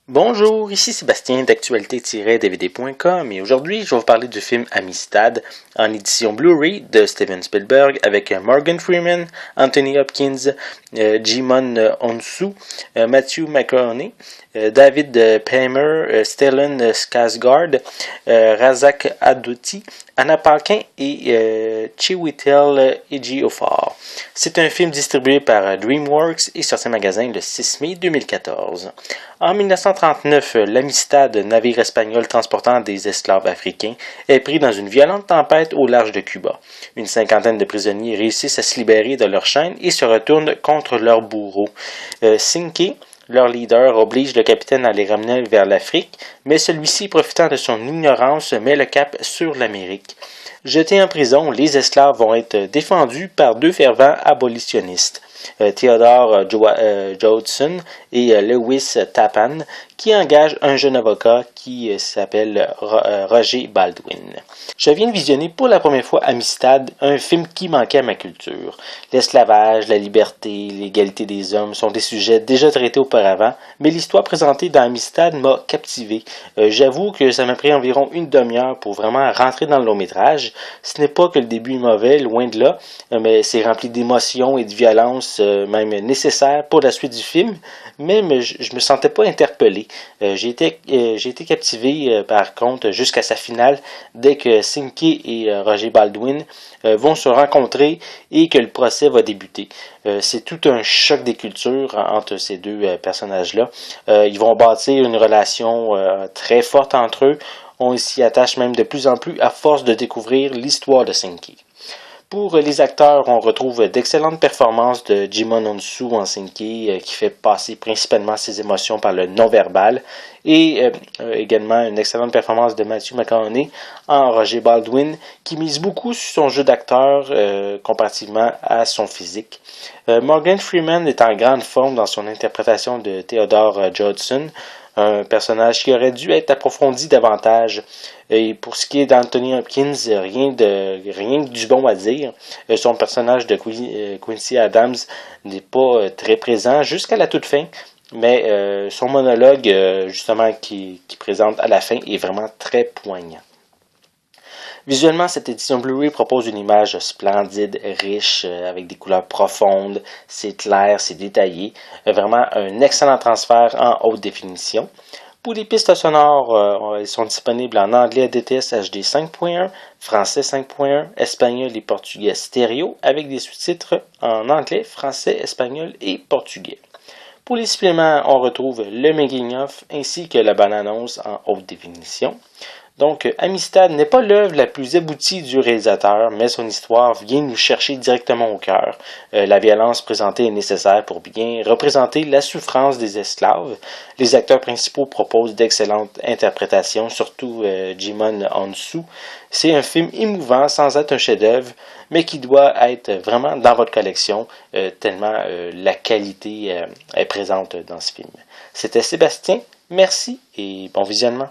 Bonjour, ici Sébastien d'actualité-dvd.com et aujourd'hui je vais vous parler du film Amistad en édition Blu-ray de Steven Spielberg avec Morgan Freeman, Anthony Hopkins, Jimon Hounsou, Matthew McConaughey, David Paymer, Stellan Skarsgård, Razak Adouti, Anna Paquin et Chiwetel Ejiofor. C'est un film distribué par DreamWorks et sorti en magasin le 6 mai 2014. En 1939, l'Amistad, navire espagnol transportant des esclaves africains, est pris dans une violente tempête au large de Cuba. Une cinquantaine de prisonniers réussissent à se libérer de leurs chaînes et se retournent contre leurs bourreaux. Cinque, leur leader, oblige le capitaine à les ramener vers l'Afrique, mais celui-ci, profitant de son ignorance, met le cap sur l'Amérique. Jetés en prison, les esclaves vont être défendus par deux fervents abolitionnistes, Theodore Judson et Lewis Tappan, qui engagent un jeune avocat qui s'appelle Roger Baldwin. Je viens de visionner pour la première fois Amistad, un film qui manquait à ma culture. L'esclavage, la liberté, l'égalité des hommes sont des sujets déjà traités auparavant, mais l'histoire présentée dans Amistad m'a captivé. J'avoue que ça m'a pris environ une demi-heure pour vraiment rentrer dans le long-métrage. Ce n'est pas que le début est mauvais, loin de là, mais c'est rempli d'émotions et de violence même nécessaires pour la suite du film, mais je me sentais pas interpellé. J'ai été captivé par contre jusqu'à sa finale dès que Cinque et Roger Baldwin vont se rencontrer et que le procès va débuter. C'est tout un choc des cultures entre ces deux personnages-là. Ils vont bâtir une relation très forte entre eux. On s'y attache même de plus en plus à force de découvrir l'histoire de Cinque. Pour les acteurs, on retrouve d'excellentes performances de Jimon Hounsou en Cinque, qui fait passer principalement ses émotions par le non-verbal, et également une excellente performance de Matthew McConaughey en Roger Baldwin, qui mise beaucoup sur son jeu d'acteur comparativement à son physique. Morgan Freeman est en grande forme dans son interprétation de Theodore Judson, un personnage qui aurait dû être approfondi davantage. Et pour ce qui est d'Anthony Hopkins, rien que du bon à dire. Son personnage de Quincy Adams n'est pas très présent jusqu'à la toute fin, mais son monologue, justement, qui présente à la fin, est vraiment très poignant. Visuellement, cette édition Blu-ray propose une image splendide, riche, avec des couleurs profondes, c'est clair, c'est détaillé. Vraiment un excellent transfert en haute définition. Pour les pistes sonores, elles sont disponibles en anglais DTS HD 5.1, français 5.1, espagnol et portugais stéréo, avec des sous-titres en anglais, français, espagnol et portugais. Pour les suppléments, on retrouve le making-of ainsi que la bande-annonce en haute définition. Donc, Amistad n'est pas l'œuvre la plus aboutie du réalisateur, mais son histoire vient nous chercher directement au cœur. La violence présentée est nécessaire pour bien représenter la souffrance des esclaves. Les acteurs principaux proposent d'excellentes interprétations, surtout Jimon Hounsou. C'est un film émouvant sans être un chef-d'œuvre, mais qui doit être vraiment dans votre collection, tellement la qualité est présente dans ce film. C'était Sébastien, merci et bon visionnement.